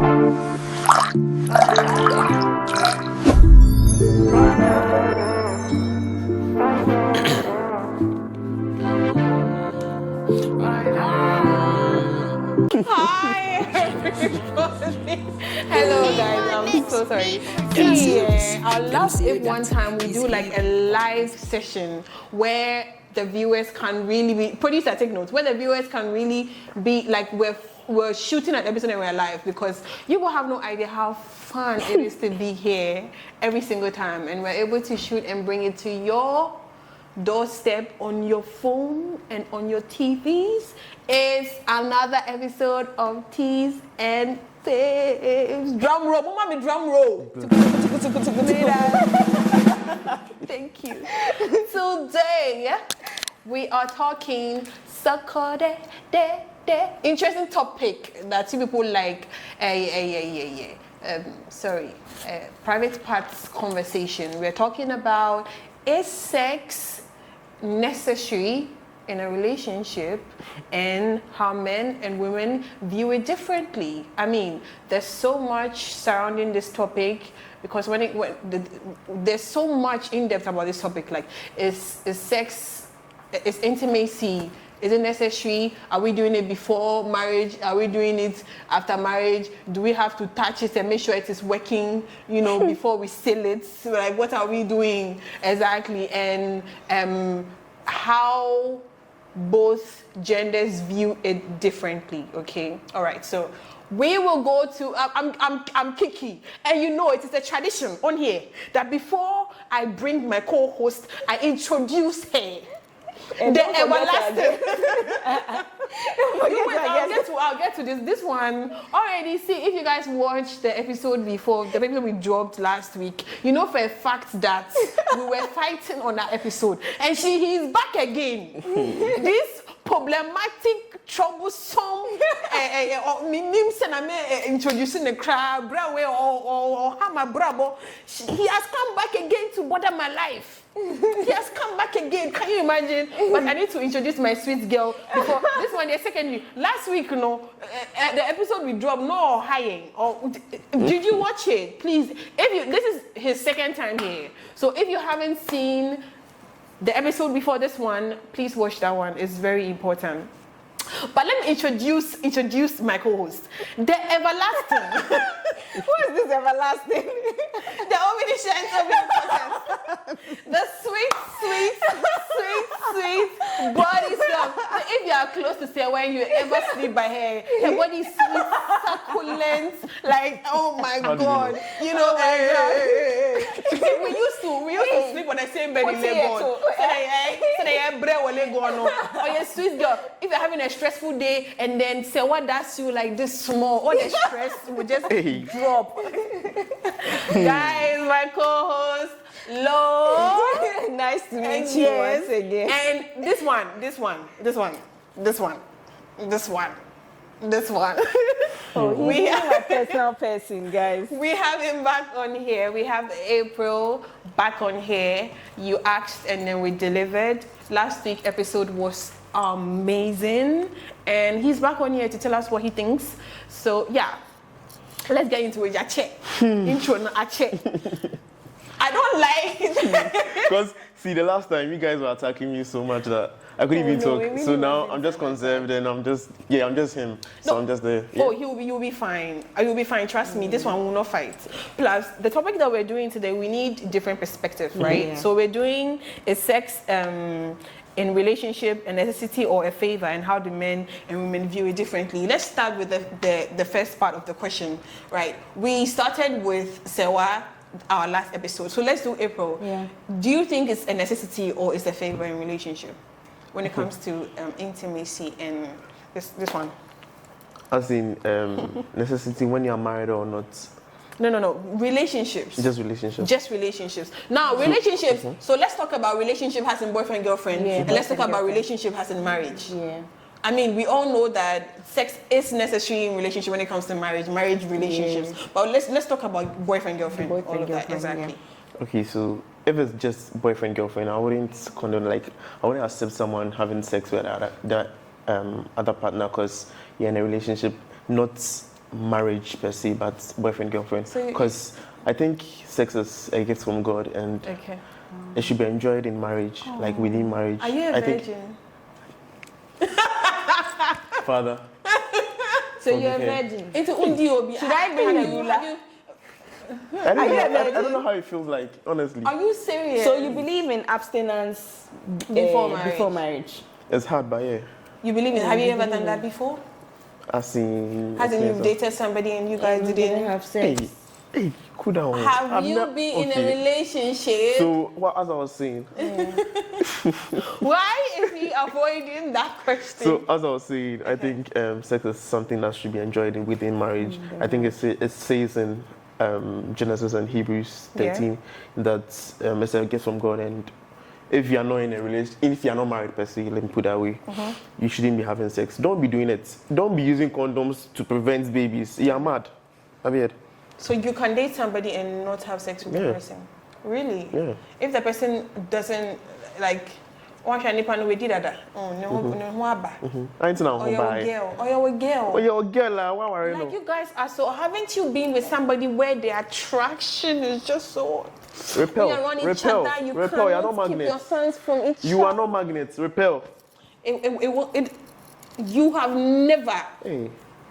Hi, everybody. Hello, guys. I'm so sorry. See, our last one time we do like a live session where the viewers can really be producer take notes. Where the viewers can really be like we're shooting an episode and we're live, because you will have no idea how fun it is to be here every single time, and we're able to shoot and bring it to your doorstep on your phone and on your TVs. It's another episode of Teas and Faves. Drum roll, mommy, drum roll. Thank you. Today we are talking interesting topic that some people like. Private parts conversation. We're talking about, is sex necessary in a relationship, and how men and women view it differently. I mean, there's so much surrounding this topic, because there's so much in depth about this topic. Like, is sex, is intimacy, is it necessary? Are we doing it before marriage? Are we doing it after marriage? Do we have to touch it and make sure it is working, before we seal it? So, like, what are we doing exactly? And how both genders view it differently. Okay, all right. So we will go to. I'm Kiki, and it is a tradition on here that before I bring my co-host, I introduce her. And the everlasting. I'll get to this. This one already. See, if you guys watched the episode before, the episode we dropped last week, for a fact that we were fighting on that episode, and he's back again. This problematic, troublesome, introducing the crowd, or hammer bravo. He has come back again to bother my life. He has come back again. Can you imagine? But I need to introduce my sweet girl before this one. The secondly, last week, the episode we dropped, no high. Did you watch it? Please, this is his second time here. So if you haven't seen the episode before this one, please watch that one. It's very important. But let me introduce my co-host, the everlasting. Who is this everlasting? The omniscient, the sweet body stuff. If you are close to say when you ever sleep by her body is sweet, succulent, like, oh my God, we used to sleep on the same bed in Legon. So they have bread or Legon. Or your sweet girl, if you're having a stressful day and then say what does you like this small, all the stress will just drop. Guys, my co-host, Lo. Nice to meet you once again. And this one. Oh, he's my personal person, guys. We have him back on here. We have April back on here. You asked and then we delivered. Last week's episode was amazing, and he's back on here to tell us what he thinks. So yeah, let's get into it. Intro na ache. I don't like it. Because see, the last time you guys were attacking me so much that I couldn't even talk. So now I'm just conserved and I'm just him. So I'm just there. Yeah. Oh, you'll be fine. You'll be fine. Trust me, this one will not fight. Plus, the topic that we're doing today, we need different perspectives, right? Yeah. So we're doing a sex in relationship, a necessity or a favor, and how do men and women view it differently. Let's start with the first part of the question, right? We started with Sewa, our last episode. So let's do April. Yeah. Do you think it's a necessity or is a favor in relationship when it comes to intimacy and this one? As in necessity when you're married or not? No. Relationships. Just relationships. Just relationships. Now, relationships. So let's talk about relationship as in boyfriend, girlfriend. Yeah, and let's talk about relationship as in marriage. Yeah. I mean, we all know that sex is necessary in relationship when it comes to marriage relationships. Yeah. But let's talk about boyfriend, girlfriend, all of that. Exactly. Yeah. Okay, so if it's just boyfriend, girlfriend, I wouldn't condone, I wouldn't accept someone having sex with that other partner because you're in a relationship, not marriage per se, but boyfriend girlfriend. Because I think sex is a gift from God, and it should be enjoyed in marriage, like within marriage. Are you a virgin? Father. So you're a virgin. Should I bring a ruler? I don't know how it feels like, honestly. Are you serious? So you believe in abstinence before marriage? It's hard, but yeah. You believe in? Have you ever done that before? As in, hasn't you dated somebody and you guys didn't have sex? Hey, cool down. Have you been in a relationship? So, as I was saying. Why is he avoiding that question? So, as I was saying, I think sex is something that should be enjoyed within marriage. I think it says in Genesis and Hebrews 13 that it's a gift from God, and if you are not in a relationship, if you are not married per se, let me put that way, you shouldn't be having sex. Don't be doing it. Don't be using condoms to prevent babies. You're mad. Have you heard? So you can date somebody and not have sex with the person? Really? Yeah. If the person doesn't, like, I ain't know girl. Like, you guys are so, haven't you been with somebody where the attraction is just so repel, you're on each other, you repel, you're not keep your hands from each other. You are not magnets, repel. You have never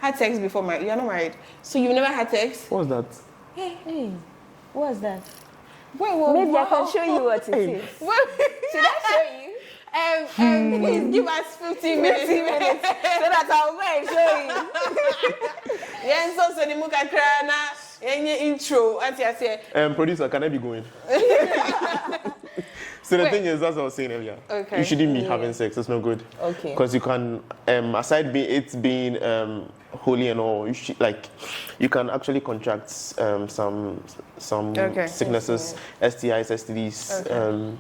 had sex before marriage. You're not married. So you've never had sex? What's that? Hey, what's that? Wait, maybe I can show you what it is. Should I show you? Please give us 15 minutes so that I'll go and show you. Yeah, so the muka krana, any intro, as I say. Producer, can I be going? So the thing is, as I was saying earlier, you shouldn't be having sex. It's not good. Okay. Because you can, aside being holy and all, you can actually contract some sicknesses, STIs, STDs.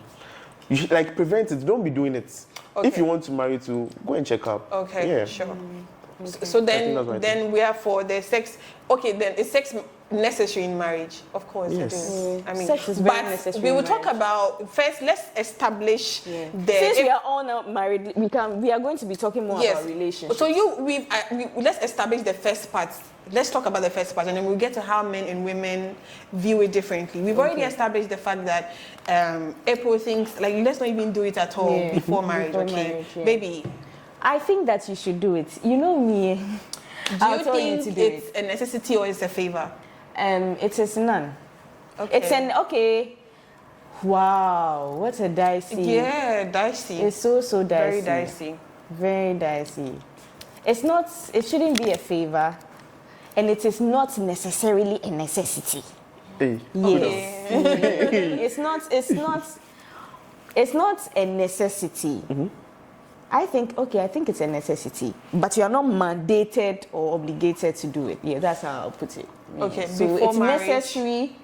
You should prevent it. Don't be doing it. If you want to marry, to go and check up. Okay. Yeah. Sure. Okay. So then we are for the sex. Okay, then is sex necessary in marriage? Of course it is. I mean, sex is very necessary. We will talk about first. Let's establish the. Since we are all now married, we are going to be talking more about relationships. So let's establish the first part. Let's talk about the first part, and then we'll get to how men and women view it differently. We've already established the fact that April thinks let's not even do it at all before marriage. Baby. I think that you should do it. You know me. Do you think it's a necessity or it's a favor? It is none. Okay. It's wow, what a dicey. Yeah, dicey. It's so dicey. Very dicey. Very dicey. It shouldn't be a favor, and it is not necessarily a necessity. Hey. Yes. It's not a necessity. Mm-hmm. I think it's a necessity, but you are not mandated or obligated to do it. Yeah, that's how I'll put it. Yeah. Okay, so it's necessary,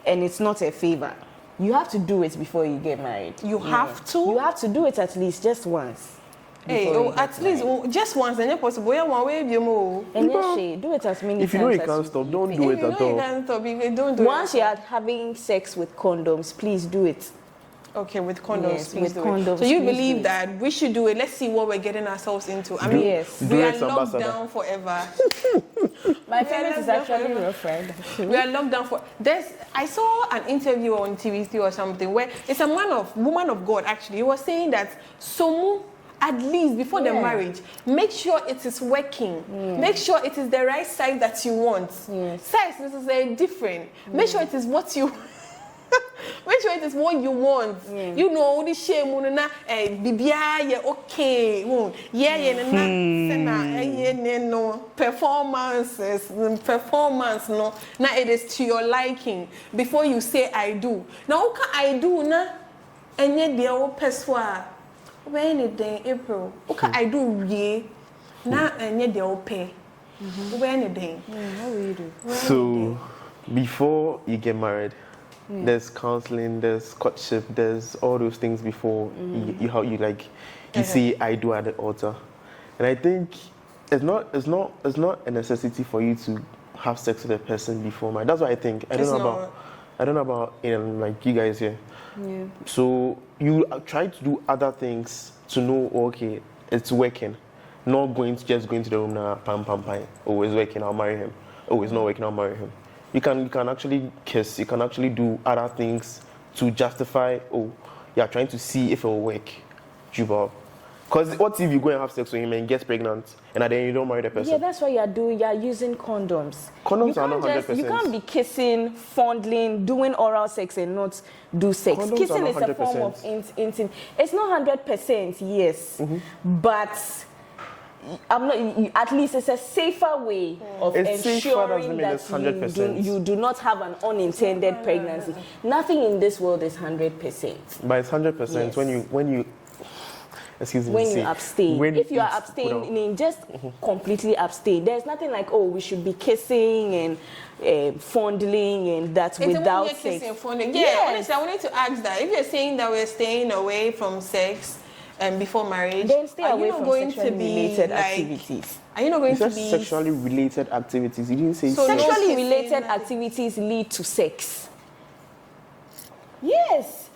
and it's not a favor. You have to do it before you get married. You have to? You have to do it at least just once. At least just once, and you're possible. And do it as many times. If you know you can't stop, don't do it at all. You can't stop, don't do it. Once you are having sex with condoms, please do it. Okay, with condoms, yes, please do condoms, it. So you believe that we should do it? Let's see what we're getting ourselves into. I mean, we are locked down forever. My favorite is actually your friend. We are locked down for. I saw an interview on TV3 or something where it's a woman of God actually. He was saying that at least before the marriage, make sure it is working. Make sure it is the right size that you want. Size is different. Make sure it is what you. Make sure it is what you want. You know the shame na bibia okay. No performance no. Now it is to your liking before you say I do. Now what can I do na? Enye dia wo peswa. When anything April. What can I do ye? Na enye dia wo pe. When anything. How will you do? So before you get married, there's counseling, there's courtship, there's all those things before you see I do at the altar. And I think it's not a necessity for you to have sex with a person before marriage. That's what I think. I don't know about you guys here. Yeah. So you try to do other things to know, okay, it's working. Not just going to the room now, pam pam pam. Oh, it's working, I'll marry him. Oh, it's not working, I'll marry him. You can actually kiss. You can actually do other things to justify. Oh, you're trying to see if it will work. Juba. Because what if you go and have sex with him and get pregnant and then you don't marry the person? Yeah, that's what you're doing. You're using condoms. Condoms are not 100%. You can't be kissing, fondling, doing oral sex and not do sex. Condoms Kissing are is not a form 100%. of intimacy. It's not 100%, yes, but I'm not. At least it's a safer way of It's safer ensuring doesn't mean that it's 100%. you do not have an unintended pregnancy. Nothing in this world is 100%. But it's 100% Yes. when you excuse me. When say, you abstain. when If you are it's- abstaining, just completely abstain. There's nothing like, oh, we should be kissing and fondling and that without sex. Kissing and fondling. Yeah, Yes. honestly, I wanted to ask that. If you're saying that we're staying away from sex before marriage, Then stay are away you not from going sexually to be related like, activities. Are you not going You to said be sexually related activities. You didn't say So no sex. Sexually kissing, related nothing. activities lead to sex. Yes.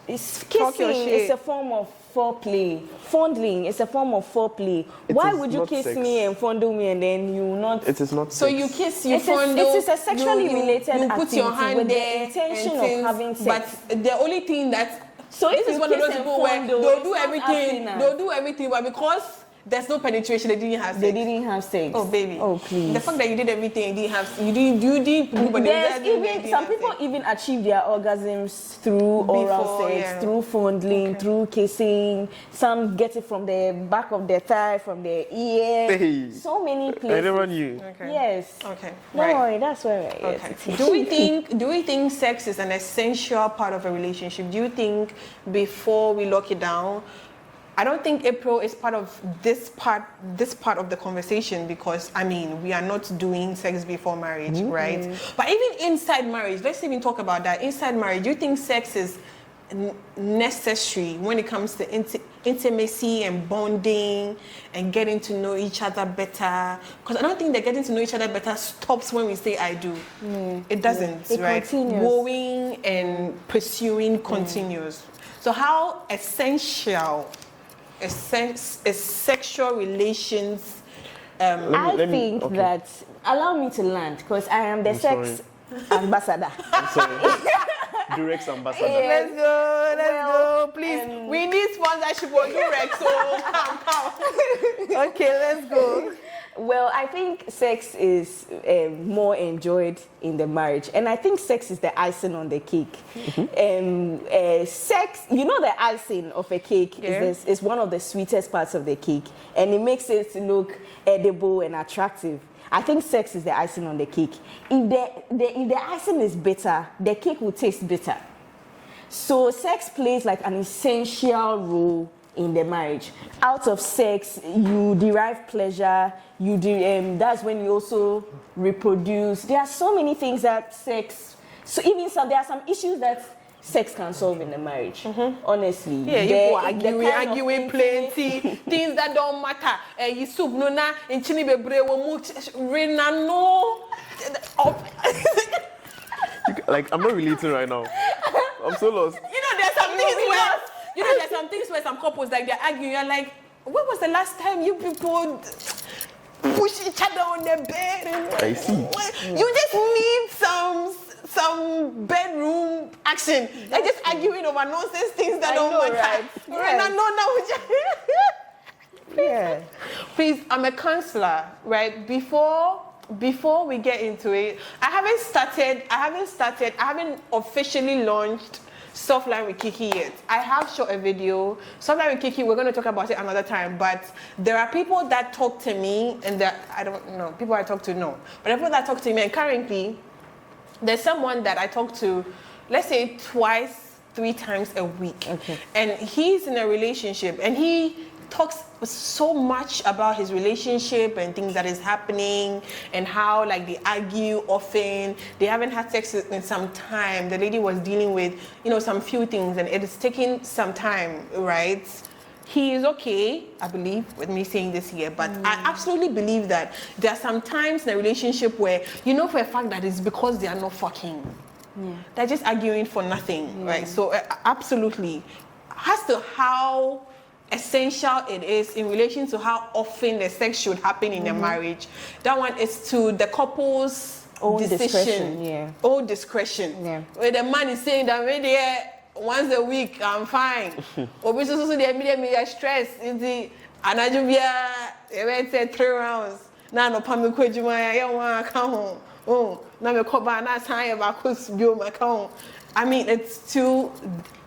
It's Talk your kissing shit. is a form of foreplay. Fondling is a form of foreplay. It Why is would you not kiss sex. me and fondle me and then you not? It is not So sex. you kiss, you It is- fondle. it is a sexually you related you put your activity hand with the there intention and of things, having sex. But the only thing that So this if is you one of kiss those and people where fondle, they'll it's do not everything, abstinence. they'll do everything, but because there's no penetration, they didn't have sex. They didn't have sex. Oh baby. Oh please. The fact that you did everything, you didn't have, you didn't do, but There's even some people even achieve their orgasms through oral Before, sex, yeah. through fondling, through kissing. Some get it from the back of their thigh, from their ear. Hey. So many I places. never knew. Okay. Yes. Okay. Don't Right. worry, that's where we're here Okay. to teach. Do we think sex is an essential part of a relationship? Do you think before we lock it down? I don't think April is part of this part of the conversation because I mean we are not doing sex before marriage, right? But even inside marriage, let's even talk about that. Inside marriage, do you think sex is necessary when it comes to intimacy and bonding and getting to know each other better? Because I don't think that getting to know each other better stops when we say I do. It doesn't, It right? continues. Wooing and pursuing continues. So how essential is sexual relations? I let me- think okay. that, allow me to land, because I am the I'm sex ambassador. I'm sorry. Durex ambassador. Let's go, Well, please. We need sponsorship for Durex, so come. Okay, let's go. Well, I think sex is more enjoyed in the marriage, and I think sex is the icing on the cake. Sex, you know, the icing of a cake is one of the sweetest parts of the cake, and it makes it look edible and attractive. I think sex is the icing on the cake. If the icing is bitter, the cake will taste bitter. So sex plays like an essential role in the marriage. Out of sex, you derive pleasure. That's when you also reproduce. There are so many things that sex. So even there are some issues that sex can solve in the marriage. Honestly, Yeah, you the kind of arguing plenty things that don't matter. You soup no na in chini bebre wo mu rena no. Like I'm not relating right now. I'm so lost. You know, there's some things where there's some things where some couples like they're arguing. You're like, when was the last time you people push each other on the bed? And I see. You just need some bedroom action. They're just arguing over nonsense things that I don't know, matter. right? Rena, no, Yeah. Please, I'm a counselor, right? Before we get into it, I haven't officially launched Softline with Kiki yet. I have shot a video. Softline with Kiki, we're going to talk about it another time, but there are people that talk to me and that I don't know, people I talk to know. But people that talk to me, and currently, there's someone that I talk to, let's say twice, 3 times a week. Okay. And he's in a relationship and he talks so much about his relationship and things that is happening and how like they argue often. They haven't had sex in some time. The lady was dealing with, some few things and it is taking some time, right? He is okay, I believe, with me saying this here, but I absolutely believe that there are some times in a relationship where you know for a fact that it's because they are not fucking. Yeah. They're just arguing for nothing, right? So absolutely. As to how essential it is in relation to how often the sex should happen in a marriage. That one is to the couple's own decision, discretion, yeah. own discretion. Yeah. Where the man is saying that maybe once a week I'm fine. Or we also the immediate stress in the anajubia. They say 3 rounds. Now no pami kwejuma ya wan come home. Oh, now me come back na time about bio my account. I mean, it's too.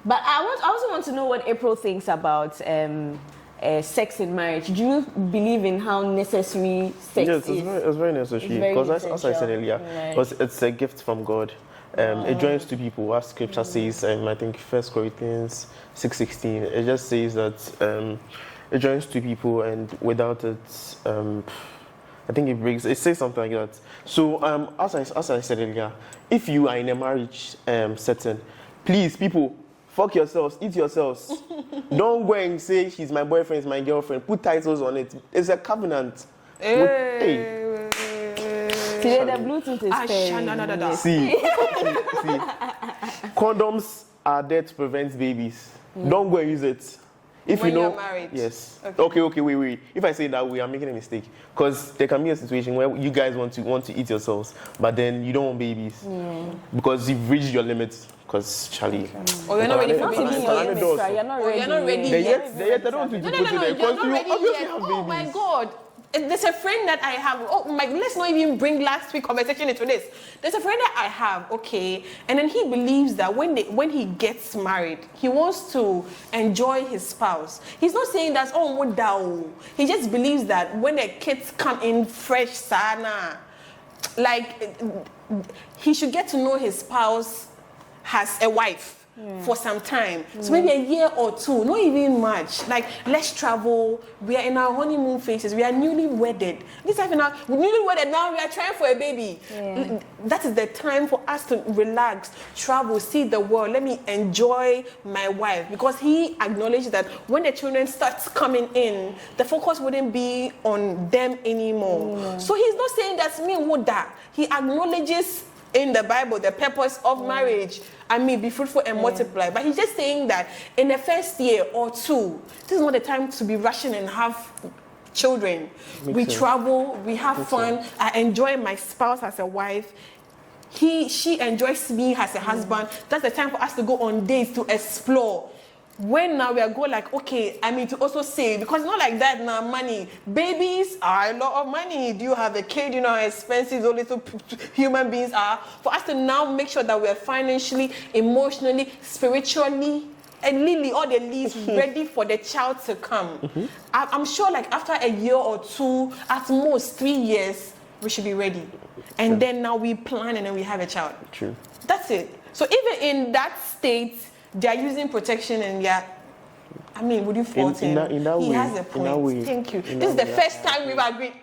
But I also want to know what April thinks about sex in marriage. Do you believe in how necessary sex yes, is? it's very necessary because as I said earlier, right. because it's a gift from God. It joins two people, as Scripture says. I think 1 Corinthians 6:16. It just says that it joins two people, and without it, I think it says something like that. So as I said earlier, if you are in a marriage setting, please, people, fuck yourselves, eat yourselves. Don't go and say she's my boyfriend, she's my girlfriend. Put titles on it. It's a covenant. Hey. See, the Bluetooth is pairing. See. Condoms are there to prevent babies. Don't go and use it. If when you know, you're married. yes. Okay, wait. If I say that way, I'm making a mistake. Because there can be a situation where you guys want to eat yourselves, but then you don't want babies. Because you've reached your limits. Because Charlie. Or you're not ready for babies. You're not ready. Yet I don't want to No, put it there. you're Because not you ready obviously yet. have Oh my babies. God. There's a friend that I have. Oh my, let's not even bring last week's conversation into this. There's a friend that I have, okay, and then he believes that when he gets married, he wants to enjoy his spouse. He's not saying that's what down. He just believes that when the kids come in fresh, sana, like he should get to know his spouse has a wife. For some time, so maybe a year or two, not even much. Like, let's travel. We are in our honeymoon phases. We are newly wedded. This time now, we're newly wedded. Now we are trying for a baby. That is the time for us to relax, travel, see the world. Let me enjoy my wife, because he acknowledged that when the children starts coming in, the focus wouldn't be on them anymore. So he's not saying that's me would that. He acknowledges in the Bible the purpose of marriage. I mean, be fruitful and multiply. But he's just saying that in the first year or two, this is not the time to be rushing and have children. We travel, we have fun. I enjoy my spouse as a wife. She enjoys me as a husband. That's the time for us to go on dates, to explore. When now we are going like, okay, I mean to also save, because it's not like that now, money. Babies are a lot of money. Do you have a kid? You know how expensive those little human beings are. For us to now make sure that we are financially, emotionally, spiritually, and Lily, all the leads ready for the child to come. I'm sure like after a year or two, at most 3 years, we should be ready. And then now we plan and then we have a child. True. That's it. So even in that state, they are using protection and I mean, would you fault him? In that he way, has a point. In that way, Thank you. This is the first time we've agreed.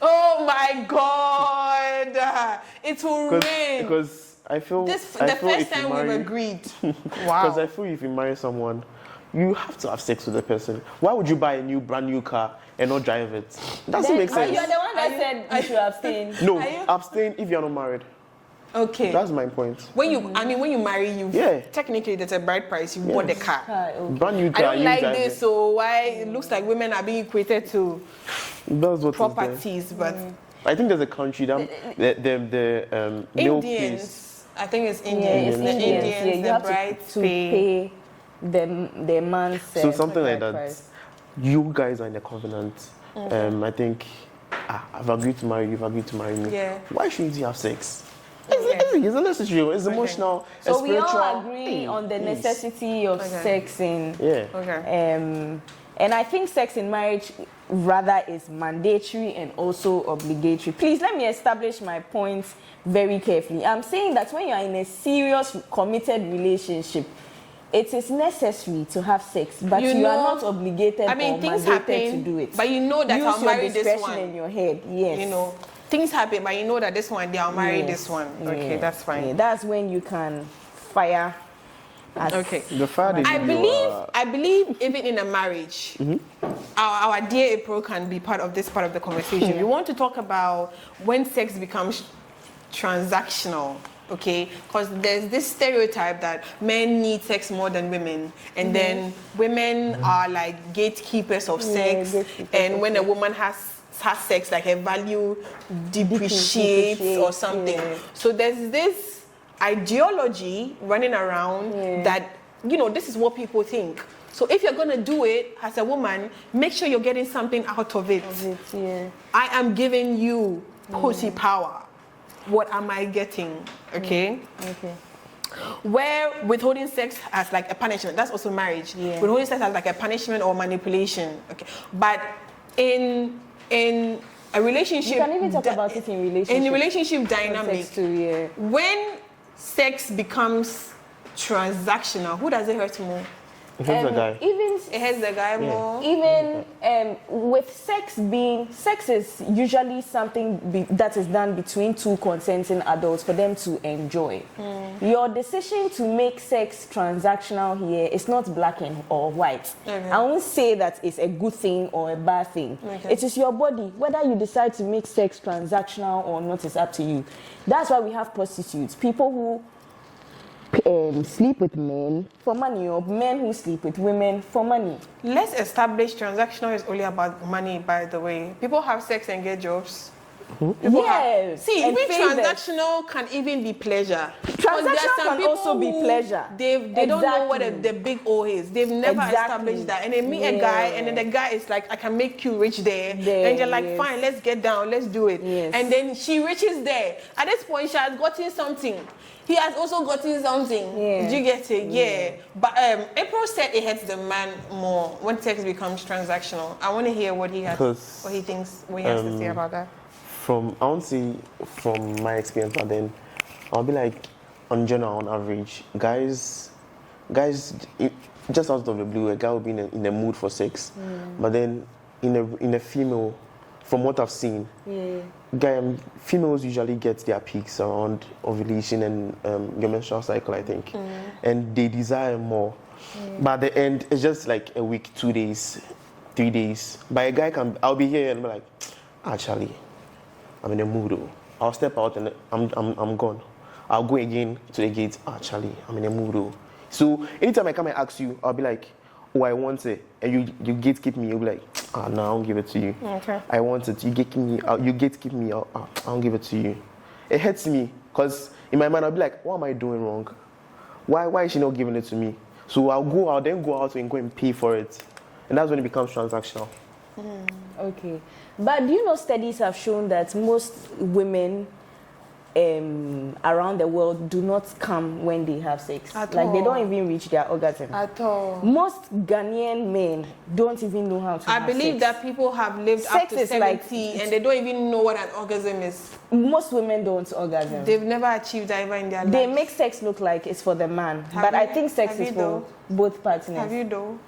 Oh my God. It will rain. Because I feel the first time we've agreed. Wow. Because I feel if you marry someone, you have to have sex with the person. Why would you buy a brand new car and not drive it? Doesn't make sense. You're the one that said you should abstain. No, abstain if you're not married. Okay. That's my point. When you marry, technically there's a bride price. You bought the car. Brand new car. I don't like this. So why it looks like women are being equated to properties, but I think there's a country that the male Indians. pays. I think it's Indians. Yeah, the Indians, you the have brides to pay the man's So something like that. price. You guys are in a covenant. I think I've agreed to marry you. You've agreed to marry me. Yeah. Why shouldn't you have sex? It's necessary. It's emotional. So it's we spiritual. all agree on the necessity of sex in. And I think sex in marriage rather is mandatory and also obligatory. Please let me establish my points very carefully. I'm saying that when you are in a serious committed relationship, it is necessary to have sex, but you are not obligated or mandated to do it. But you know that I'll marry this one. In your head, yes. You know, things happen, but you know that this one, they'll marry this one. Okay, that's fine. Yeah, that's when you can fire. Okay. The fact I believe even in a marriage, our dear April can be part of the conversation. We want to talk about when sex becomes transactional. okay? Because there's this stereotype that men need sex more than women, and then women are like gatekeepers of sex, gatekeepers and of when sex. a woman has sex, like her value depreciates or something. yeah. So there's this ideology running around that, you know, this is what people think. So if you're gonna do it as a woman, make sure you're getting something out of it. I am giving you pussy power. What am I getting? Okay? Okay. Where withholding sex as like a punishment, that's also marriage. Withholding sex as like a punishment or manipulation. Okay. But in a relationship, You can even talk about it in relationship. in a relationship dynamic, Sex too, when sex becomes transactional, who does it hurt more? It hurts the guy. Even It hurts the guy more. even with sex is usually something that is done between two consenting adults for them to enjoy. Your decision to make sex transactional here is not black or white. I won't say that it's a good thing or a bad thing. It is your body. Whether you decide to make sex transactional or not is up to you. That's why we have prostitutes, people who sleep with men for money, or men who sleep with women for money. Let's establish transactional is only about money, by the way. People have sex and get jobs. See, and even favors. transactional can even be pleasure. 'Cause Transactional there are some can people also be who pleasure. They don't know what Exactly. the big O is. They've never established that. And they meet a guy, and then the guy is like, I can make you rich there. And you're like, fine, let's get down, let's do it. And then she reaches there. At this point, she has gotten something. He has also gotten something. Do you get it? But April said it hurts the man more when sex becomes transactional. I want to hear what he has, what he thinks, what he has to say about that. I won't say from my experience, but then I'll be like, on general, on average, guys, just out of the blue, a guy will be in a mood for sex, but then in a female, from what I've seen, females usually get their peaks around ovulation and your menstrual cycle, I think, and they desire more. But at the end, it's just like a week, 2 days, 3 days. But a guy I'll be here and be like, actually, I'm in a mood. Though. I'll step out and I'm gone. I'll go again to the gate. Actually, I'm in a mood. Though. So anytime I come and ask you, I'll be like, oh, I want it, and you gatekeep me. You'll be like, no, I won't give it to you. Okay. I want it. You gatekeep me. I won't give it to you. It hurts me because in my mind I'll be like, what am I doing wrong? Why is she not giving it to me? So I'll then go out and go and pay for it, and that's when it becomes transactional. Okay. But do you know studies have shown that most women around the world do not come when they have sex. At like all. they don't even reach their orgasm. At all. Most Ghanaian men don't even know how to I have believe sex. that people have lived up Sex to is 70 like- and they don't even know what an orgasm is. Most women don't orgasm. They've never achieved that ever in their They lives. make sex look like it's for the man. Have But you- I think sex have is you for though? both partners. Have you though?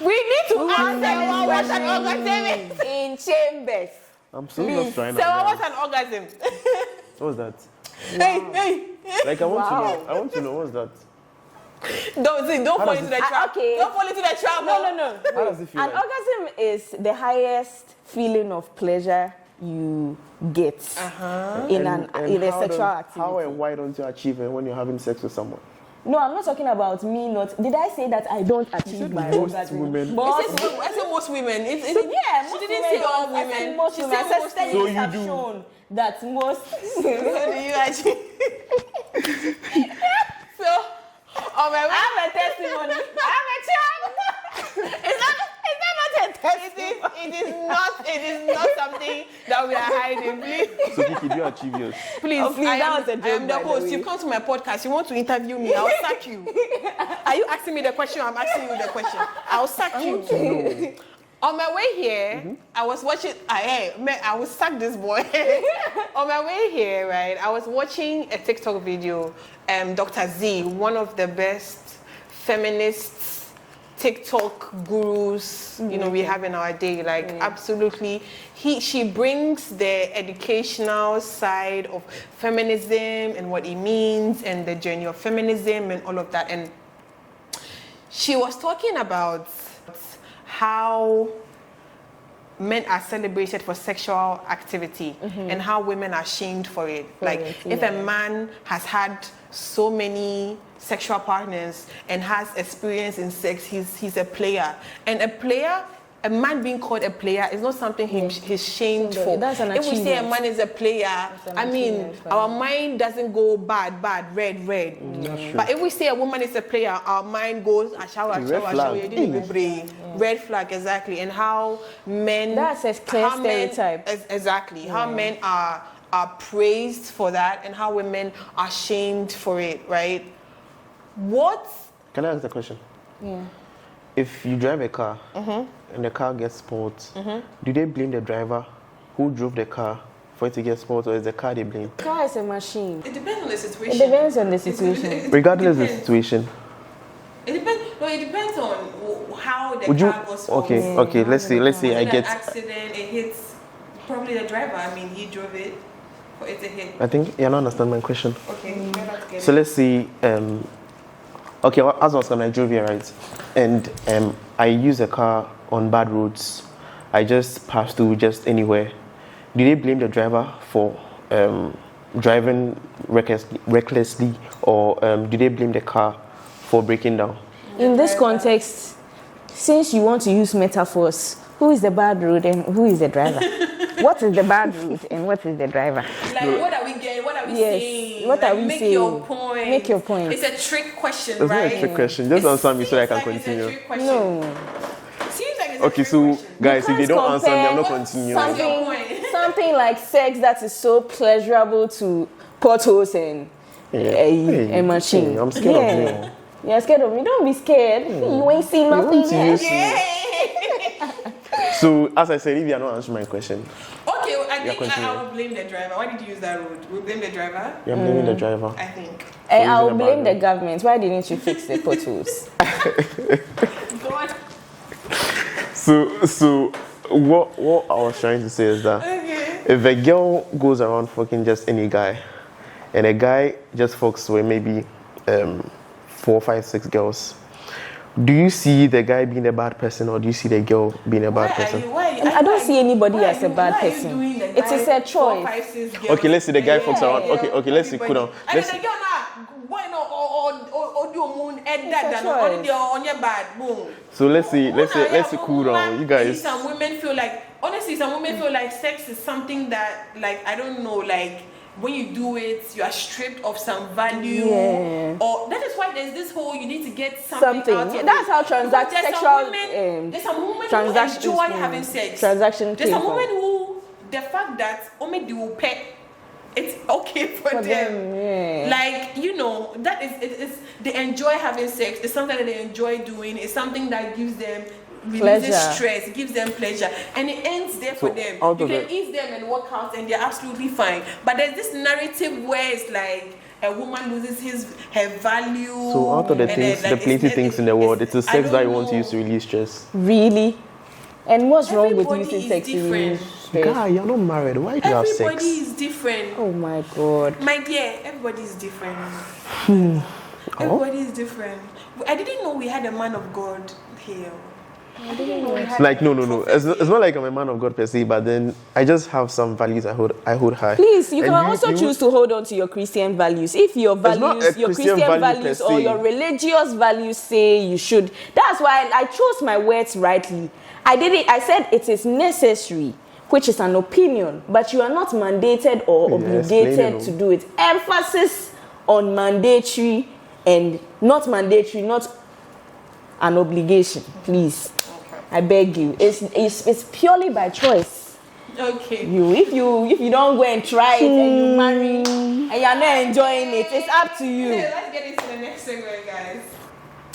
We need to answer what an orgasm is. In chambers. I'm so just trying So out. what's an orgasm? What was that? Hey. Like I want to know. I want to know what's that. Don't fall does into it- the trap. okay. Don't fall into the trap. No. How does it feel An like? orgasm is the highest feeling of pleasure you get in a sexual activity. How and why don't you achieve it when you're having sex with someone? No, I'm not talking about me not. Did I say that I don't achieve my most orgasm? women. Most, I said most women. yeah, She most didn't women say all don't. I said women. most She women. said I said most studies So you have do. shown that most. How do you actually? So, on my way. I have a testimony. I have a child. Is that not a testimony? It is not something that we are hiding. Please, So Kiki, do you achieve yours? please. Oh, please, I that am, was a joke, I am the by the host. way. You come to my podcast. You want to interview me? I'll sack you. Are you asking me the question? I'm asking you the question. I'll sack you. On my way here, I was watching. I will sack this boy. On my way here, right, I was watching a TikTok video. Dr. Z, one of the best feminists, TikTok gurus, we have in our day. Like absolutely, she brings the educational side of feminism and what it means and the journey of feminism and all of that. And she was talking about how men are celebrated for sexual activity and how women are shamed for it. If a man has had so many sexual partners and has experience in sex, he's a player. And a man being called a player is not something he's shamed for. That's an if we say a achievement. man is a player, our mind doesn't go bad, red. But if we say a woman is a player, our mind goes red flag, exactly. And how men, that's a clear stereotype. Exactly. How men are praised for that and how women are shamed for it, right? Can I ask a question? Yeah. If you drive a car and the car gets spoiled, do they blame the driver who drove the car for it to get spoiled, or is the car they blame? The car is a machine. It depends on the situation. It depends on the situation. Regardless of the situation. It depends on how the car was spoiled. Okay. Let's say I get an accident. It hits probably the driver. I mean, he drove it for it to hit. I think you're not understanding my question. Okay. So let's say as I was from Nigeria, right, and I use a car on bad roads. I just pass through just anywhere. Do they blame the driver for driving recklessly, or do they blame the car for breaking down? In this context, since you want to use metaphors, who is the bad road and who is the driver? What is the bad route and what is the driver? What are we getting? What are we saying? What are we make saying? Your point. Make your point. It's a trick question, It's right? not a trick question. Just answer me so I can continue. It's a trick question. No. Seems like it's Okay, a trick so question. guys, if they don't answer me, I'm not continuing. Something like sex that is so pleasurable to potholes and a machine. I'm scared of you. You're scared of me? Don't be scared. You ain't seen nothing yet. So, as I said, if you are not answering my question. Okay, I think I will blame the driver. Why did you use that road? We'll blame the driver? You're blaming the driver. I think. And I will blame the government. Why didn't you fix the potholes? God. So what I was trying to say is that if a girl goes around fucking just any guy, and a guy just fucks with maybe 4, 5, 6 girls, do you see the guy being a bad person, or do you see the girl being a bad person? I don't see anybody as a bad person. It is a choice. 4, 5, 6 girls. Okay, let's say the guy fucks around. Okay, let's see. Cool down. And the girl So let's see cool down. You guys. Some women feel like, honestly, sex is something that, like, I don't know, like, when you do it, you are stripped of some value. Yeah. Or that is why there's this whole, you need to get something out of it. That's how there's some women who enjoy having sex. There's some women who, the fact that they will pay, it's okay for them. Yeah. Like, you know, that is they enjoy having sex. It's something that they enjoy doing. It's something that gives them releases stress, it gives them pleasure, and it ends there for them. You can eat them and walk out and they're absolutely fine. But there's this narrative where it's like a woman loses her value. So out of the things, the plenty things in the world, it's the sex that you want to use to release stress. Really? And what's wrong with using sex to release stress? Guy, you're not married. Why do you have sex? Everybody is different. Oh my God. My dear, everybody is different. Everybody is different. I didn't know we had a man of God here. Like no. It's not like I'm a man of God per se, but then I just have some values I hold high. Please, you can also choose to hold on to your Christian values. If your values, your Christian values or your religious values say you should. That's why I chose my words rightly. I said it is necessary, which is an opinion, but you are not mandated or obligated to do it. Emphasis on mandatory and not mandatory, not an obligation, please. I beg you. It's purely by choice. Okay. If you don't go and try it and you marry and you're not enjoying it, it's up to you. Okay, let's get into the next segment, guys.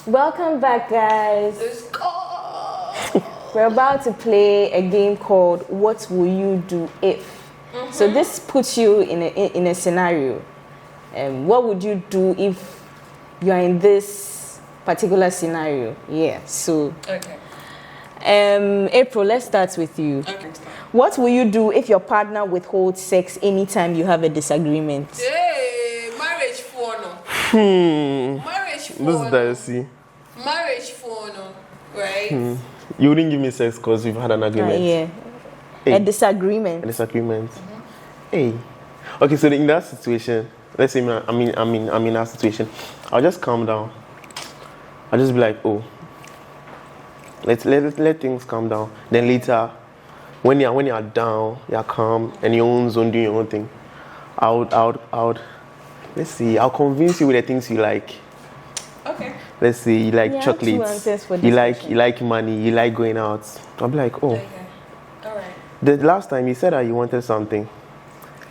Welcome back, guys. Let's go. We're about to play a game called What Will You Do If? So this puts you in a scenario. What would you do if you are in this particular scenario? Yeah. So. Okay. April, let's start with you. Okay. What will you do if your partner withholds sex anytime you have a disagreement? Hey, marriage for no. Marriage for no. This is dicey. Marriage for no, right? You wouldn't give me sex because we've had an agreement. Yeah. A disagreement. A disagreement. Hey. Okay, so in that situation, let's say I'm in that situation, I'll just calm down. I'll just be like, oh, let things calm down. Then later, when you're down, you're calm, and your own zone, doing your own thing, let's see, I'll convince you with the things you like. Okay. Let's say you like chocolates, you like money, you like going out. I'll be like, oh, Okay. All right. the last time you said that you wanted something.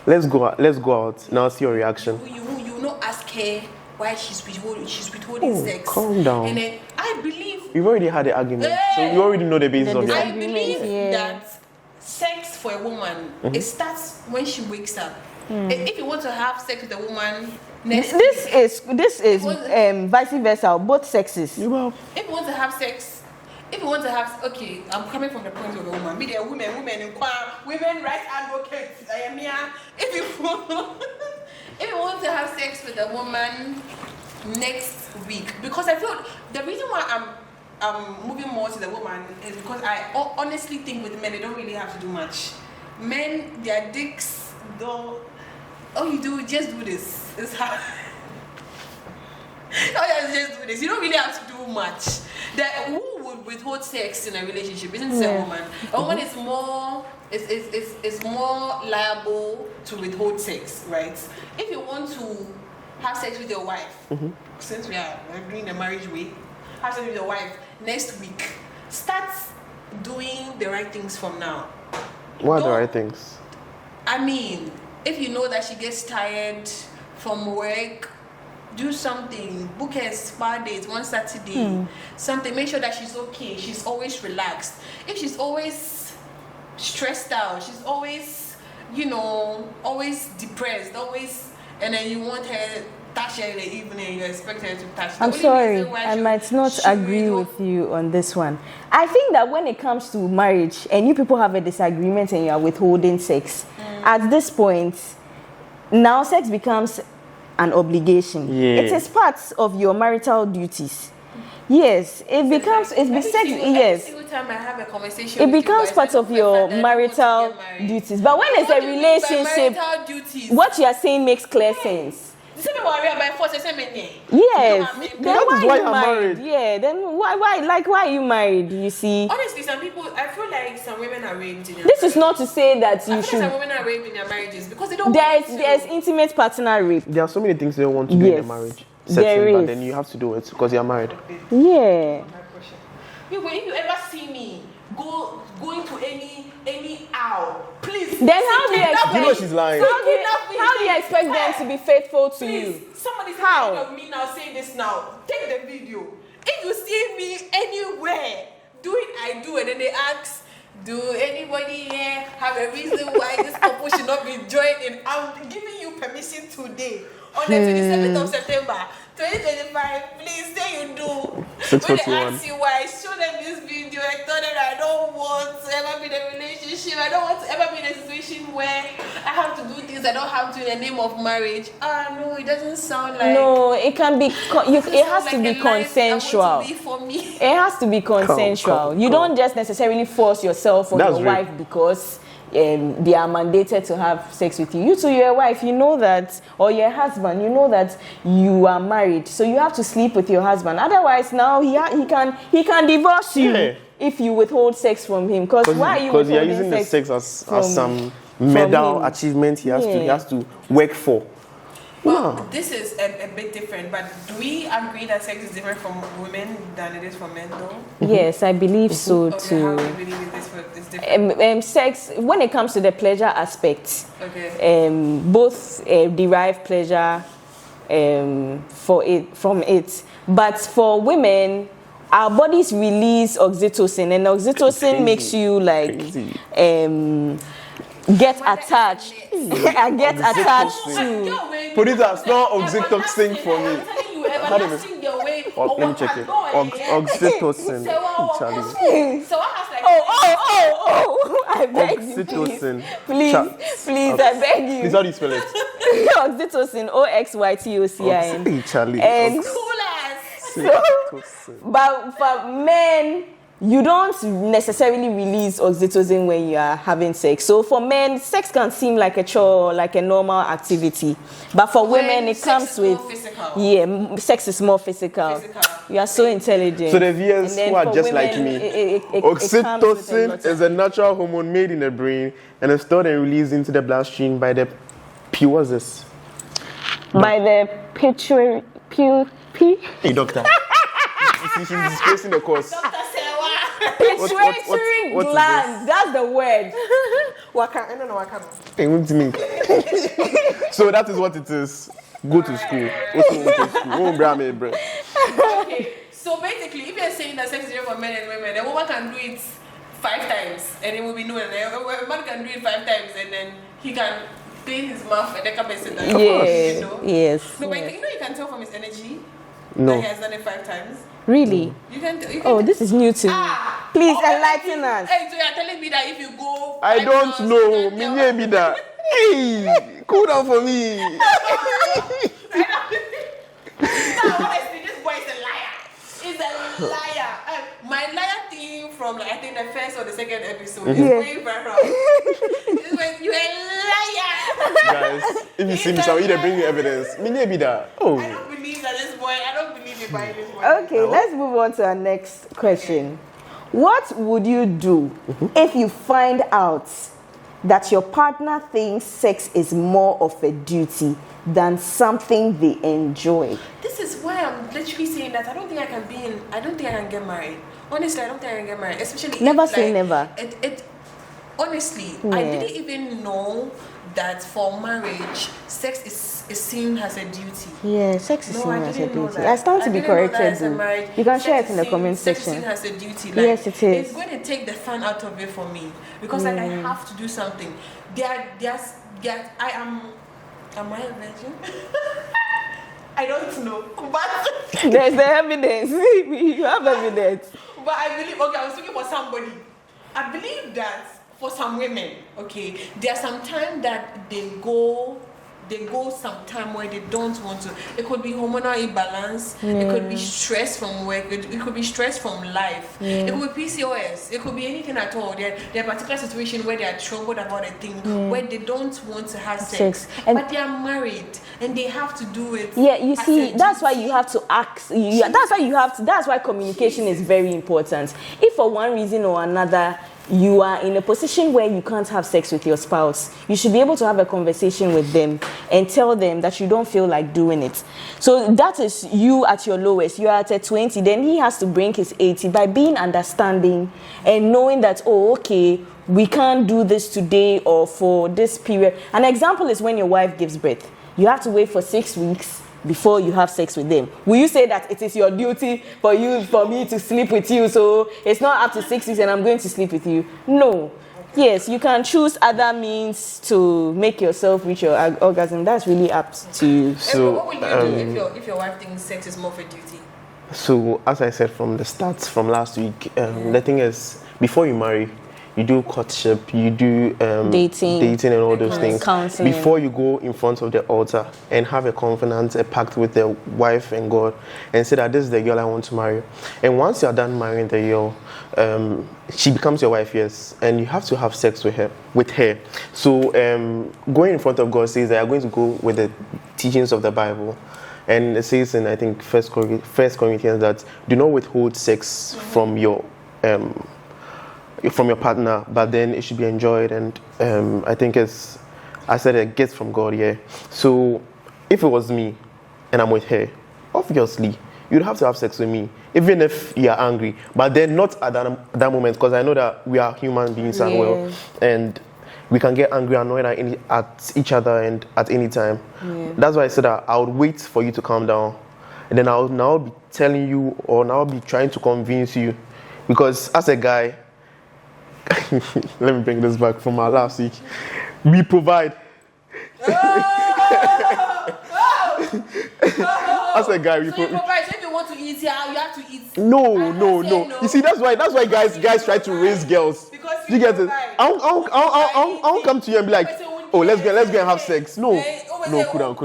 Let's go out. Now see your reaction. You not ask her why she's withholding sex. Calm down. And then I believe We've already had the argument, so we already know the basis of the I argument. believe Yeah. that sex for a woman it starts when she wakes up. If you want to have sex with a woman next This is vice versa, both sexes. You will. if you want to have sex, okay, I'm coming from the point of a woman. Be there, women inquire, women rights advocates. I am here. If you want to have sex with a woman next week, because I feel the reason why I'm moving more to the woman is because I honestly think with men they don't really have to do much. Men, their dicks don't. All you do, just do this. It's how. Oh, just do this. You don't really have to do much. Who would withhold sex in a relationship? Isn't it a woman? A woman is more more liable to withhold sex, right? If you want to have sex with your wife, since we're doing the marriage way, have sex with your wife next week. Start doing the right things from now. What are the right things? I mean, if you know that she gets tired from work, do something. Book her spa date one Saturday. Something. Make sure that she's okay. She's always relaxed. If she's always stressed out, she's always, always depressed, and then you want her touch her in the evening, you expect her to touch. I'm sorry, I might not agree with you on this one. I think that when it comes to marriage and you people have a disagreement and you are withholding sex, at this point, now sex becomes an obligation. Yeah. It is part of your marital duties. Yes, Every single time I have a conversation it with becomes you guys, part of your marital duties. But when it's a relationship, what you are saying makes clear sense. Yes, then That is why I'm married. Yeah, then why are you married? You see, honestly, some people, I feel like some women are raped in their this is not to say that you I feel should. like some women are raped in their marriages because they don't want to. There's intimate partner rape. There are so many things they don't want to do in a marriage. There But is. then you have to do it because you're married. Yeah. If you ever see me going to any owl, please. Then how do you expect? You know she's lying. How do you expect them to be faithful to Please, you? somebody's How? of me now saying this now. Take the video. If you see me anywhere, do it, I do. And then they ask, do anybody here have a reason why this couple should not be joined in? I'm giving you permission today. On the 27th of September, 2025, please say you do. When they 6:41. ask you why, show them this video. I thought that I don't want to ever be in a relationship. I don't want to ever be in a situation where I have to do things I don't have to in the name of marriage. No, it doesn't sound like. No, it can be. It has to be consensual. It It has to be consensual. You don't just necessarily force yourself on That's your rape. wife because they are mandated to have sex with you. You to your wife, you know that, or your husband, you know that you are married, so you have to sleep with your husband. Otherwise, now he can divorce you if you withhold sex from him. Because why are you Because withholding you're using the sex as some from medal him? achievement he has to work for. Well, this is a bit different, but do we agree that sex is different from women than it is for men, though? Yes, I believe so Okay, too. how do you believe it's different? Sex, when it comes to the pleasure aspect, Okay. both derive pleasure from it. But for women, our bodies release oxytocin, and oxytocin makes you get attached. Get attached to. Producer, spell oxytocin for me. How do let me check it. Oxytocin. Charlie. So what has like I beg you, Oxytocin. please, I beg you. Please, how do you spell it? Oxytocin, OXYTOCIN. Charlie. And cool as but for men, you don't necessarily release oxytocin when you are having sex. So for men, sex can seem like a chore, like a normal activity. But for women, it comes with sex is more physical. You are so intelligent. So the viewers who are just like me, it oxytocin is a natural hormone made in the brain and is stored and released into the bloodstream by the by the pituitary. Hey, doctor. She's disgracing the course. Pituitary gland. That's the word. I don't know what kind of. Hey, what do you mean? So that is what it is. Go to school. Okay, so basically, if you're saying that sex is for men and women, a woman can do it 5 times and it will be known. A man can do it 5 times and then he can clean his mouth and then come and sit down. Yes. You know? Yes. So, but you can tell from his energy No. that he has done it 5 times. Really? You can this is new to me. Please enlighten us. Hey, so you're telling me that if you go... I don't know. Me that. Hey, cool down for me. No, honestly, this boy is a liar. He's a liar. My liar theme from, I think, the first or the second episode is going viral. You're a liar. Guys, if you see me, so either bring me evidence. Me that. Oh. I don't believe that this boy, I don't believe you by this boy. Okay, let's move on to our next question. What would you do if you find out that your partner thinks sex is more of a duty than something they enjoy? This is why I'm literally saying that I don't think I can get married. Honestly, I don't think I can get married. Especially never say never. Honestly, I didn't even know that for marriage, sex is seen as a duty. Yeah, sex is seen as a duty. I stand to be corrected. corrected. You can share it in the comment section. Sex is seen as a duty. Yes, it is. It's going to take the fun out of it for me because I have to do something. Am I a virgin? I don't know, but there's the evidence. You have evidence. But I believe, I was looking for somebody. I believe that for some women, there's some time that they go some time where they don't want to. It could be hormonal imbalance. It could be stress from work. It could be stress from life. It could be PCOS. It could be anything at all. There are particular situations where they are troubled about a thing, where they don't want to have sex. But they are married and they have to do it. Yeah, you see, that's why you have to ask. That's why communication is very important. If for one reason or another you are in a position where you can't have sex with your spouse, you should be able to have a conversation with them and tell them that you don't feel like doing it. So that is you at your lowest. You are at a 20, then he has to bring his 80 by being understanding and knowing that, we can't do this today or for this period. An example is when your wife gives birth. You have to wait for 6 weeks before you have sex with them. Will you say that it is your duty for me to sleep with you, so it's not up to 6 weeks and I'm going to sleep with you? No. Yes, you can choose other means to make yourself reach your orgasm. That's really up to you. So what will you do if your wife thinks sex is more of a duty? So as I said from the start from last week, the thing is, before you marry, you do courtship, you do dating and all those things. Counseling. Before you go in front of the altar and have a covenant, a pact with the wife and God, and say that this is the girl I want to marry. And once you are done marrying the girl, she becomes your wife, yes, and you have to have sex with her. So going in front of God says that you are going to go with the teachings of the Bible. And it says in, I think, First Corinthians that do not withhold sex from your partner, but then it should be enjoyed, and I think it's, I said, a gift from God, yeah. So if it was me and I'm with her, obviously you'd have to have sex with me, even if you're angry, but then not at that moment, because I know that we are human beings as well, and we can get angry, annoyed at each other and at any time. That's why I said that I would wait for you to calm down, and then I'll now be telling you, or now be trying to convince you, because as a guy, let me bring this back from our last week. We provide. As a guy, we provide. So if you want to eat here, you have to eat. No. You see, that's why guys try to raise girls. Because you get it? I'll come to you and be like, oh, let's go and have sex. No, cool down.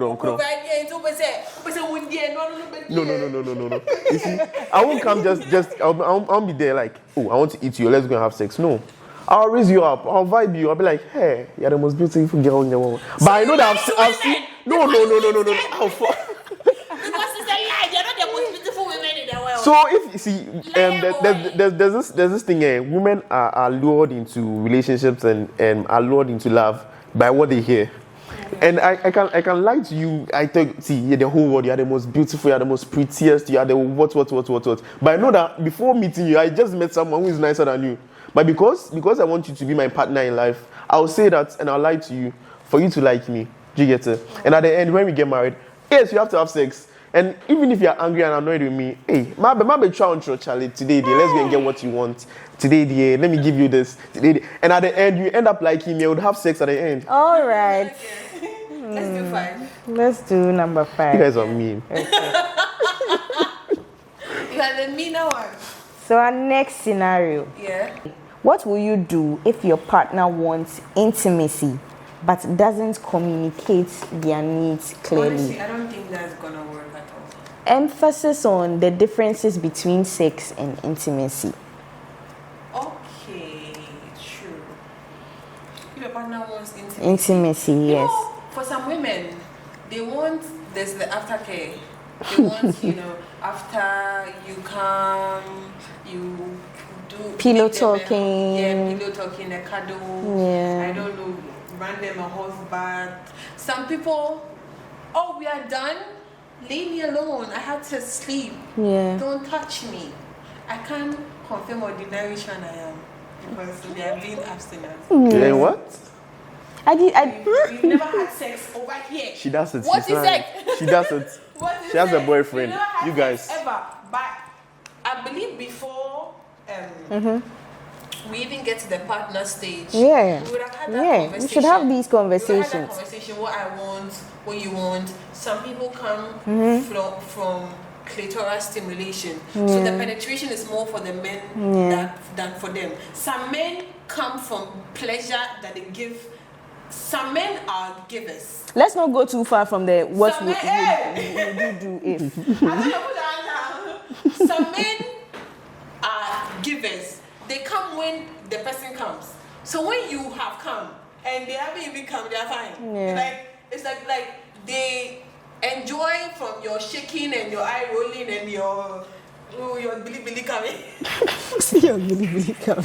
No. You see, I won't come just I'll be there like, oh, I want to eat you, let's go and have sex. No. I'll raise you up, I'll vibe you, I'll be like, hey, you're the most beautiful girl in the world. But I know that I've seen. No. Because it's a lie, you're not the most beautiful women in the world. So if you see, there's this thing. Women are lured into relationships and are lured into love by what they hear. And I can lie to you. I think, see, you're the whole world. You are the most beautiful. You are the most prettiest. You are the what. But I know that before meeting you, I just met someone who is nicer than you. But because I want you to be my partner in life, I'll say that and I'll lie to you for you to like me. Do you get it? And at the end, when we get married, yes, you have to have sex. And even if you're angry and annoyed with me, hey, maybe try on Charlie today. Let's go and get what you want today. Let me give you this today. And at the end, you end up liking me. I would have sex at the end. All right. Let's do 5. Let's do number 5. You guys are mean. You are the meaner one. So our next scenario. Yeah. What will you do if your partner wants intimacy but doesn't communicate their needs clearly? Honestly, I don't think that's gonna work at all. Emphasis on the differences between sex and intimacy. Okay, true. If your partner wants intimacy. Intimacy, You yes. know, for some women, they want there's the aftercare. They want, after you come, you do Pillow give them talking. pillow talking, a cuddle. Yeah. I don't know, run them a horse bath. Some people, oh, we are done. Leave me alone. I had to sleep. Yeah. Don't touch me. I can't confirm or deny which one I am because we are being abstinent. Yeah, what? We've never had sex over here. She does it. What She's is lying. it? She does it. What is She has a it? boyfriend. We never had You sex guys. ever, but I believe before we even get to the partner stage, Yeah. we would have had that Yeah, conversation. we should have these We would have had conversations. that conversation. What I want, what you want. Some people come from clitoral stimulation, so the penetration is more for the men than for them. Some men come from pleasure that they give. Some men are givers. Let's not go too far from the what Some would men, you do if. Some men are givers. They come when the person comes. So when you have come and they haven't even come, they are fine. Yeah. It's like they enjoy from your shaking and your eye rolling and your billy coming. See your really come.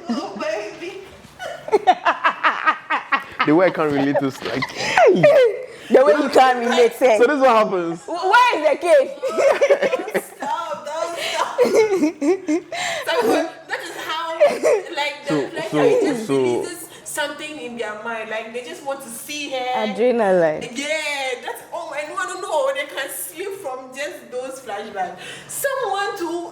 Oh baby. The way I can't relate to is like, The way you can't relate, say. so this is what happens. Where is the cake? Don't stop. That is how, like, the pleasure it just releases something in their mind. Like, they just want to see her. Adrenaline. Yeah, that's all. And want to know they can sleep from just those flashbacks. Someone to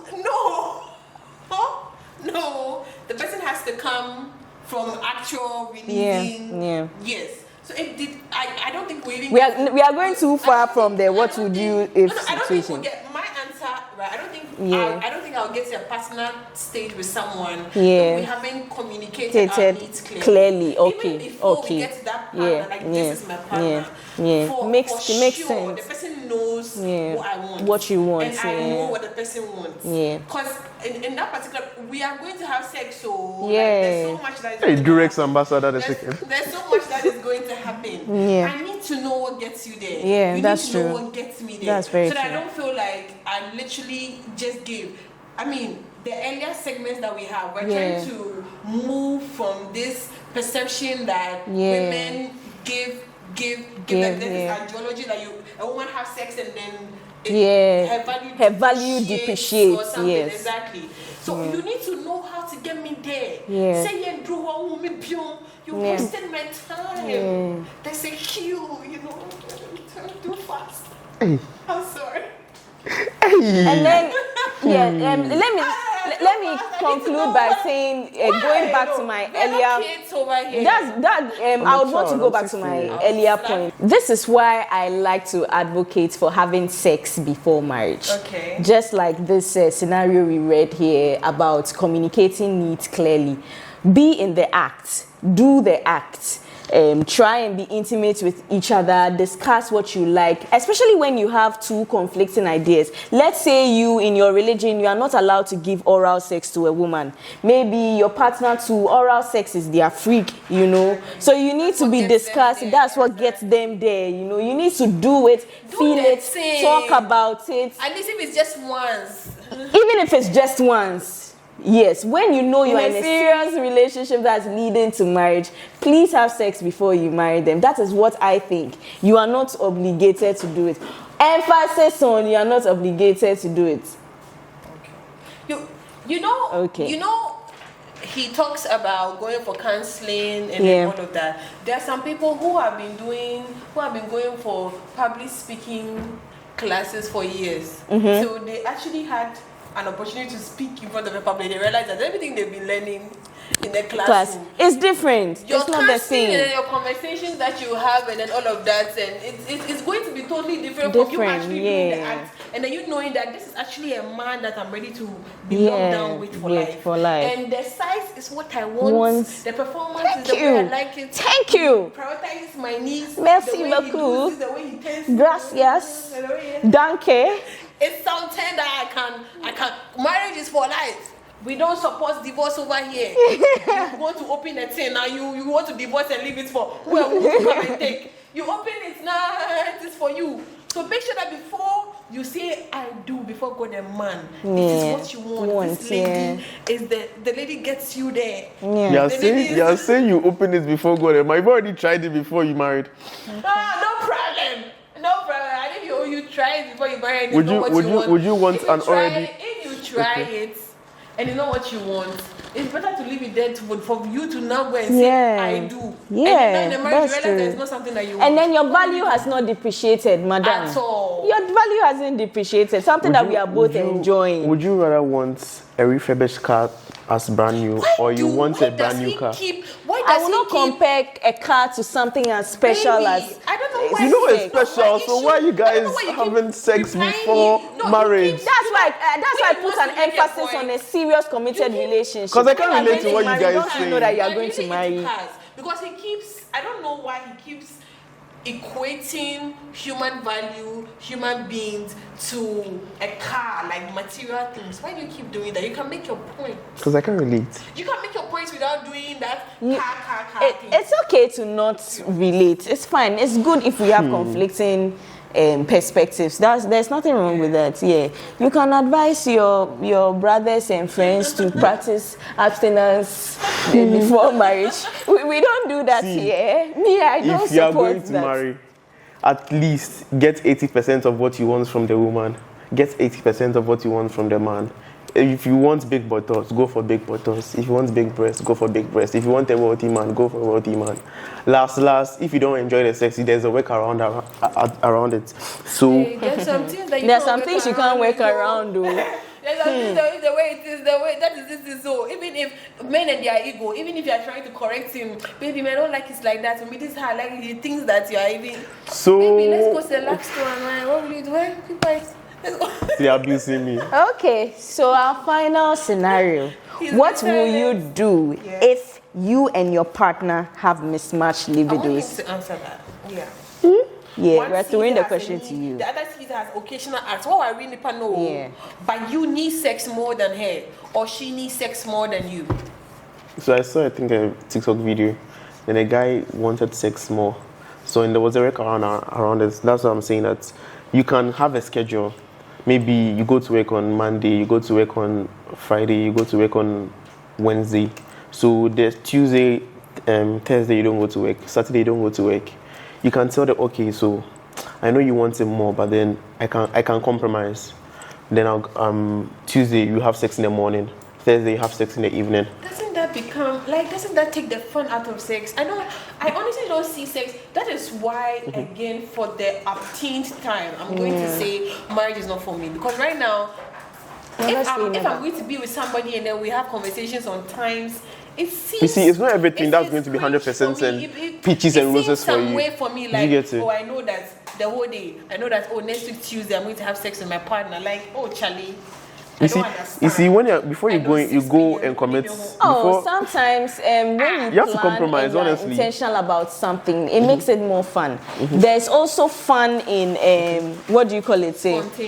no, the person has to come from actual releasing. Yeah. Yes. So it did. I don't think we even. We are going too far from the what would you if I don't think situation. we'll get my answer right. I don't think. Yeah. I don't think I'll get to a personal stage with someone. Yeah. We haven't communicated our needs clearly. Okay. Even before Okay. we get to that partner, like this is my partner. Yeah. For Makes sure, sense. the person knows what I want. What you want. And I know what the person wants. Yeah. Because in that particular, we are going to have sex. So Yeah. there's so much that is Hey, going to Durex happen. ambassador the second. There's so much that is going to happen. Yeah. I need to know what gets you there. Yeah, you that's need to know true. what gets me there. That's very so that I true. don't feel like I literally just give. I mean, the earlier segments that we have, we're trying to move from this perception that women give. Like there's this ideology that a woman has sex and then her value depreciates or something. Yes. Exactly. So you need to know how to get me there. Yeah. Say you wasted my time. Yeah. There's a queue, too fast. Hey. I'm sorry. And then, let me conclude by saying, going back to my earlier. Kids over here. I would want to go back to my earlier point. This is why I like to advocate for having sex before marriage. Okay. Just like this scenario we read here about communicating needs clearly. Be in the act. Do the act. try and be intimate with each other, discuss what you like, especially when you have two conflicting ideas. Let's say you, in your religion, you are not allowed to give oral sex to a woman. Maybe your partner too, oral sex is their freak, you know. So you need to be discussed. That's what gets them there, you know. You need to do it, feel it, talk about it. At least if it's just once. Even if it's just once. Yes, when you know you're in a serious relationship that's leading to marriage, please have sex before you marry them. That is what I think. You are not obligated to do it. Emphasis on you are not obligated to do it. Okay. You know. Okay. You know, he talks about going for counseling and then all of that. There are some people who have been going for public speaking classes for years. So they actually had an opportunity to speak in front of the public. They realize that everything they've been learning in the classroom is different. It's not the same. And your conversations that you have and then all of that, and it's going to be totally different from you actually doing the act. And then you knowing that this is actually a man that I'm ready to be locked down with for life. And the size is what I want. The performance is the way I like it. Thank you. Prioritize my needs. Merci beaucoup. The way he tends Gracias. Danke. It's something that I can. Marriage is for life. We don't support divorce over here. You want to open a thing now, you want to divorce and leave it for who to come and take. You open it now, it is for you. So make sure that before you say I do before God and man, this is what you want. This lady is the lady gets you there. You are saying you open it before God and man. You've already tried it before you married. No problem. I think you try it before you marry. Would you want an already? If you try it and you know what you want, it's better to leave it there for you to now go and say I do. Yeah, and then in the marriage you realize that it's not something that you want. And then your value has not depreciated, madam. At all. Your value hasn't depreciated. Something that we are both enjoying. Would you rather want a refurbished car as brand new, or you want a brand new car? I will not compare a car to something as special as. I don't know why. You know it's special, so why are you guys having sex before marriage? That's why I put an emphasis on a serious committed relationship. Because I can't relate to what you guys say. You know that you are going to marry. Because I don't know why he keeps equating human value, human beings to a car, like material things. Why do you keep doing that? You can make your point. Because I can't relate. You can make your points without doing that car thing. It's okay to not relate. It's fine. It's good if we have conflicting perspectives. There's nothing wrong with that. Yeah, you can advise your brothers and friends to practice abstinence before marriage. We don't do that here. Me, I don't support that. If you are going to marry, at least get 80% of what you want from the woman. Get 80% of what you want from the man. If you want big buttocks, go for big buttocks. If you want big breasts, go for big breasts. If you want a wealthy man, go for a wealthy man. Last, if you don't enjoy the sex, there's a work around it. So there's some things that there's some things you can't work around, though. There's some things the way it is, the way that is this is so. Even if men and their ego, even if you are trying to correct him, baby, man, I don't like it like that. To me, this is how I like it. He thinks that you are even. So baby, let's go to the last one, man. What will you do? Keep quiet. They're abusing me. Okay, so our final scenario. What will you do if you and your partner have mismatched libidos? I want him to answer that. Yeah. Yeah, we're throwing the question to you. The other sees has occasional acts. What I really know. Yeah. But you need sex more than her, or she needs sex more than you. So I saw, I think, a TikTok video, and a guy wanted sex more. So there was a work around it. That's what I'm saying, that you can have a schedule. Maybe you go to work on Monday, you go to work on Friday, you go to work on Wednesday. So there's Tuesday, Thursday you don't go to work, Saturday you don't go to work. You can tell them, okay, so I know you want it more, but then I can compromise. Then Tuesday you have sex in the morning, Thursday you have sex in the evening. Doesn't that take the fun out of sex? I honestly don't see sex. That is why, again, for the 18th time, I'm going to say marriage is not for me. Because right now, if I'm going to be with somebody and then we have conversations on times, it seems... You see, it's not everything that's going to be 100% and peaches and roses for you. Way for me, like, I know that the whole day, next week Tuesday I'm going to have sex with my partner. Like, Charlie, You see, when before you go and commit. Oh, sometimes when you have to compromise, and honestly. intentional about something, it makes it more fun. There's also fun in what do you call it?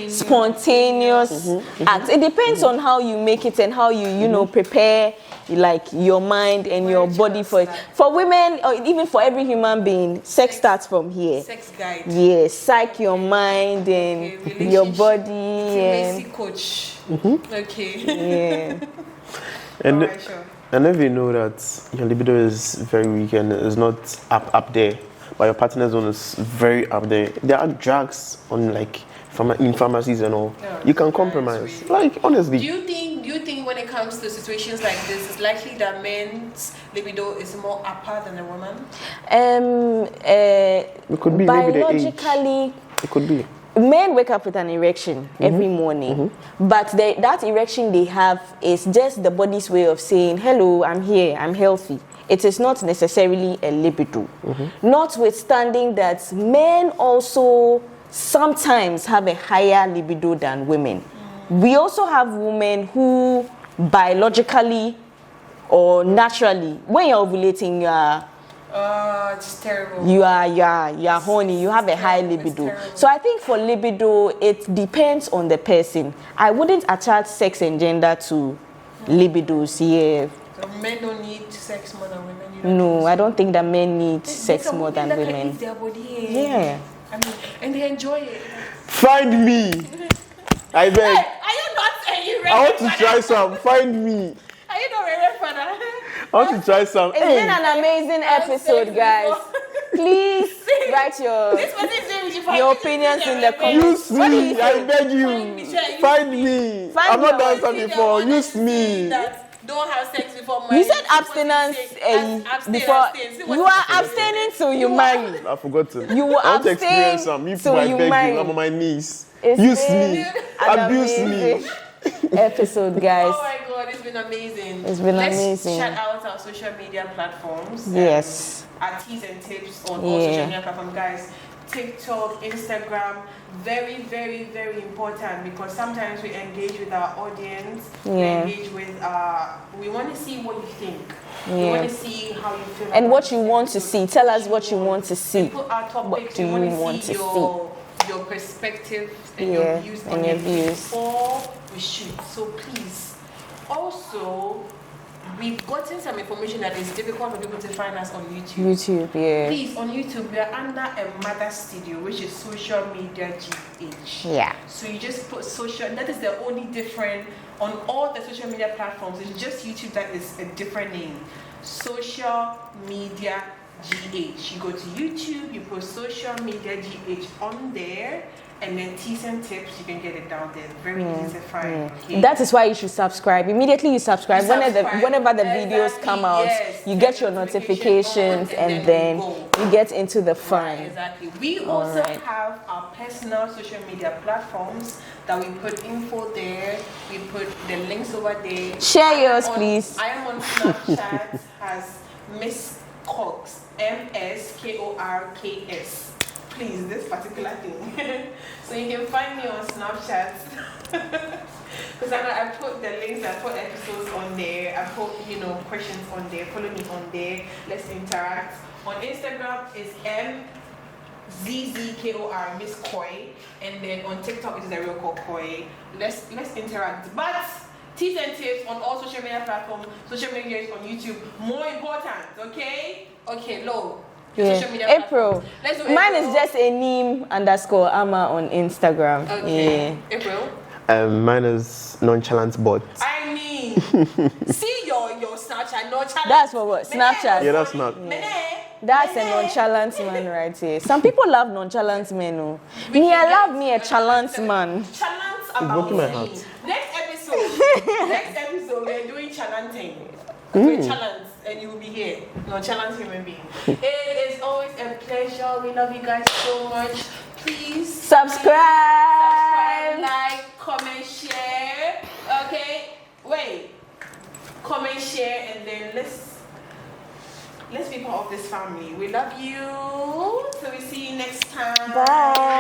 Spontaneous acts. It depends on how you make it and how you know prepare like your mind and your body for it. For women, or even for every human being, sex starts from here. Sex guide. Yes, psych your mind and your body and coach. Okay. yeah. And Alright, sure. and if you know that your libido is very weak and is not up there, but your partner's one is very up there, there are drugs on like in pharmacies and all. Yeah, you can compromise. really. Like honestly. Do you think when it comes to situations like this, it's likely that men's libido is more upper than a woman? It could be biologically. It could be. Men wake up with an erection every morning, but that erection they have is just the body's way of saying, hello, I'm here, I'm healthy. It is not necessarily a libido. Notwithstanding that men also sometimes have a higher libido than women. We also have women who biologically or naturally, when you're ovulating, It's terrible. you are horny, you have a high libido. So I think for libido, it depends on the person. I wouldn't attach sex and gender to libidos, yeah. So men don't need sex more than women. No, I don't think that men need sex There's more than that can women. eat their body. Yeah. I mean, and they enjoy it. Find me. I beg. Hey, are you not a I want to try some. Find me. Are you not ready for that? I want to try some. It's been an amazing episode, guys. Please write your opinions in the comments. Use me. I beg you. Find me. I've not done something before. Use me. Don't have sex before You marriage. said abstinence before. You are abstaining till you marry. I've forgotten. You will I want to abstain experience some. You till people, I you beg marry. you. I'm on my knees. It's Use been me. an Abuse me. amazing episode, guys. Oh my God, it's been amazing. It's been Let's amazing. shout out our social media platforms. Yes. Our teas and tips on all social media platforms, guys. TikTok, Instagram, very, very, very important because sometimes we engage with our audience. We engage with, we want to see what you think. We want to see how you feel. And what you want to see. Tell us what you want to see. Put our topics. What do you want to see? Your perspective and your views on it before we shoot. So please, also, we've gotten some information that it's difficult for people to find us on YouTube. YouTube, yeah. Please, on YouTube, we are under a mother studio, which is Social Media GH. Yeah. So you just put social, that is the only different, on all the social media platforms, it's just YouTube that is a different name. Social Media GH. You go to YouTube, you put Social Media GH on there, and then T's and tips, you can get it down there. Very easy to find. Okay? That is why you should subscribe. Immediately you subscribe. Whenever the videos come out, you get your notifications and then you get into the fun. Right, exactly. We also have our personal social media platforms that we put info there. We put the links over there. Share yours, please. I am on Snapchat as Miss Cox, MSKORKS. Please, this particular thing. So you can find me on Snapchat. Because I put the links, I put episodes on there, I put, questions on there. Follow me on there. Let's interact. On Instagram is MZZKOR, Miss Koi. And then on TikTok it is a real called Koi. Let's interact. But tips and tips on all social media platforms, social media is on YouTube. More important, okay? Okay, Lo. Social media April. Let's do Mine April. is just a _ama on Instagram. Okay. Yeah. April. Mine is nonchalant bot. I mean, see your Snapchat nonchalant. That's for what? Snapchat. Yeah, that's not. That's a nonchalant man right here. Some people love nonchalant men. Oh. Me, I love me a chalant man. Chalant broken my about heart. me. Next episode, we're doing chalanting. We're chalant, and you will be here. Nonchalant human being. It is always a pleasure. We love you guys so much. Please Subscribe. like, comment, share. Okay? Wait. Comment, share, and then let's be part of this family. We love you. So we see you next time. Bye.